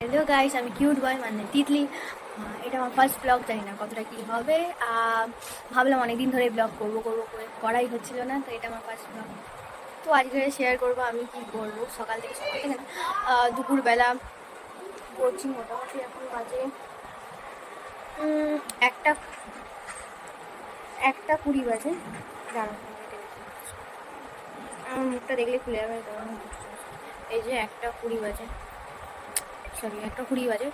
Hello guys, আমি cute বয় মানে তিতলি। এটা আমার ফার্স্ট ব্লগ, জানি না কতটা কী হবে। ভাবলাম অনেকদিন ধরে ব্লগ করবো করে করাই হচ্ছিল না, তো এটা আমার ফার্স্ট ব্লগ। তো আজকে শেয়ার করবো আমি কি করবো সকাল থেকে না দুপুরবেলা করছি। মোটামুটি এখন বাজে একটা 1:20 বাজে। দাঁড়ান, আমার মুখটা দেখলে খুলে যাবে। এই যে 1:20 বাজে, সরি 1:20 বাজে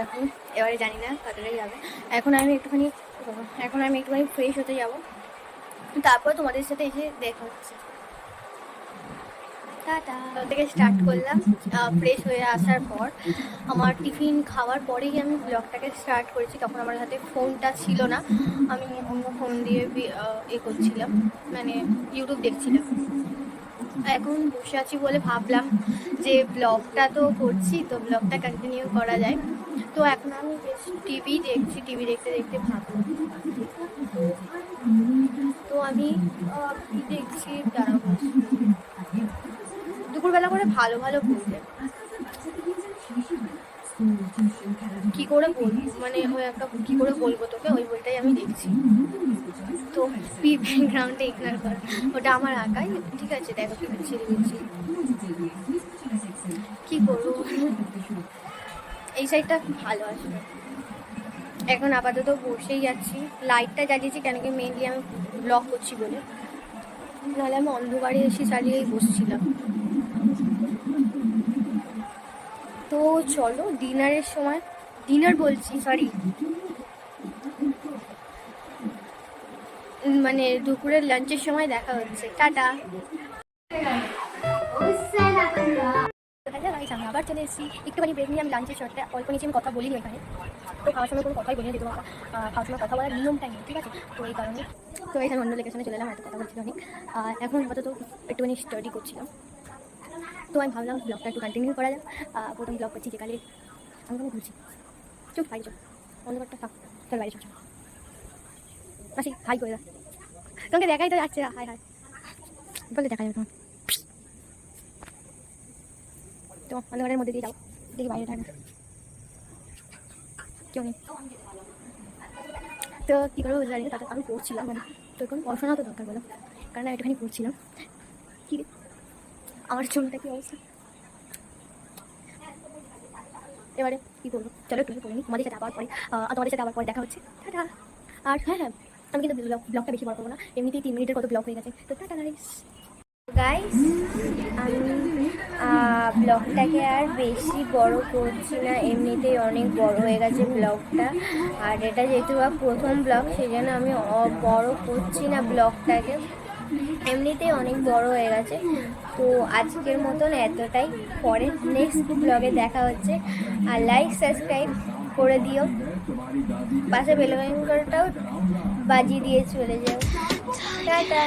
এখন। এবারে জানি না কতটাই যাবে। এখন আমি একটুখানি ফ্রেশ হতে যাব, তারপর তোমাদের সাথে এসে দেখা হচ্ছে। টাটা থেকে স্টার্ট করলাম। ফ্রেশ হয়ে আসার পর আমার টিফিন খাওয়ার পরেই আমি ব্লগটাকে স্টার্ট করেছি। তখন আমার হাতে ফোনটা ছিল না, আমি অন্য ফোন দিয়ে করছিলাম, মানে ইউটিউব দেখছিলাম। এখন বসে আছি বলে ভাবলাম যে ব্লগটা তো করছি, তো ব্লগটা কন্টিনিউ করা যায়। তো এখন আমি টিভি দেখছি, টিভি দেখতে দেখতে ভাবলাম। তো আমি কি দেখছি, দাঁড়াবো দুপুরবেলা করে ভালো ভালো বলতে কি করে বলবো, মানে ওই একটা কি করে বলবো তোকে, ওই বইটাই আমি দেখছি। তো ব্যাকগ্রাউন্ডে ইগনোর কর, ওটা আমার আঁকাই, ঠিক আছে। দেখো কি ছেড়ে দিচ্ছি, কি করবো। এই সাইডটা ভালো আসবে। এখন আপাতত বসেই যাচ্ছি, লাইটটা জ্বালিয়েছি কেন কি মেনলি আমি ব্লগ করছি বলে, নাহলে আমি অন্ধকারে এসে চালিয়েই বসছিলাম। তো চলো ডিনারের সময়, মানে দুপুরের লাঞ্চের সময় দেখা হচ্ছে। টাটা। আমি আবার চলে এসেছি, একটুখানি ব্রেক নিয়ে আমি লাঞ্চের শর্টটা অল্প নিচে আমি কথা বলিনি এখানে। তো খাওয়ার সময় কোনো কথাই বলিনি, যেহেতু খাওয়ার সময় কথা বলার নিয়মটাই নেই, ঠিক আছে। তো এই কারণে তো এই অন্য লোকেশনে চলে এলাম, এত কথা বলছিল অনেক। এখন আপাতত একটুখানি স্টাডি করছিলাম। তো আমি ভাবলাম ব্লগটা একটু কন্টিনিউ করা যায়। প্রথম ব্লগ করছি যেকালে আমি কোনো ঘুরছি। চুপ বাইরে চল, অন্ধকারটা থাক, চল বাইরে চল। আসি হাই করে, তোমাকে দেখাই তো যাচ্ছে, হাই হাই বলে দেখা যাবে তোমার। তো অন্ধকারের মধ্যে দিয়ে যাও, দেখি বাইরে থাকে কেউ নেই। তো কী করে বুঝতে পারি, তাতে আমি পড়ছিলাম, মানে তো এখন পড়াশোনা তো দরকার বলো, কারণ একটুখানি পড়ছিলাম। কি আমার চুলটা কি অবস্থা, এবারে কী করবো, চলো একটু করে নিই। তোমাদের সাথে আবার পরে দেখা হচ্ছে। টাটা। আর হ্যাঁ, আমি কিন্তু ব্লগটা বেশি বড় করবো না, এমনিতেই 3 মিনিটের কত ব্লগ হয়ে গেছে। তো টাটা গাইস, আমি ব্লগটাকে আর বেশি বড় করছি না, এমনিতেই অনেক বড় হয়ে গেছে ব্লগটা। আর এটা যেহেতু প্রথম ব্লগ, সেই জন্য আমি বড় করছি না ব্লগটাকে, এমনিতেই অনেক বড় হয়ে গেছে। তো আজকের মতন এতটাই, পরে নেক্সট ব্লগে দেখা হচ্ছে। আর লাইক সাবস্ক্রাইব করে দিও, পাশে বেল আইকনটাও বাজিয়ে দিয়ে চলে যাও। টাটা।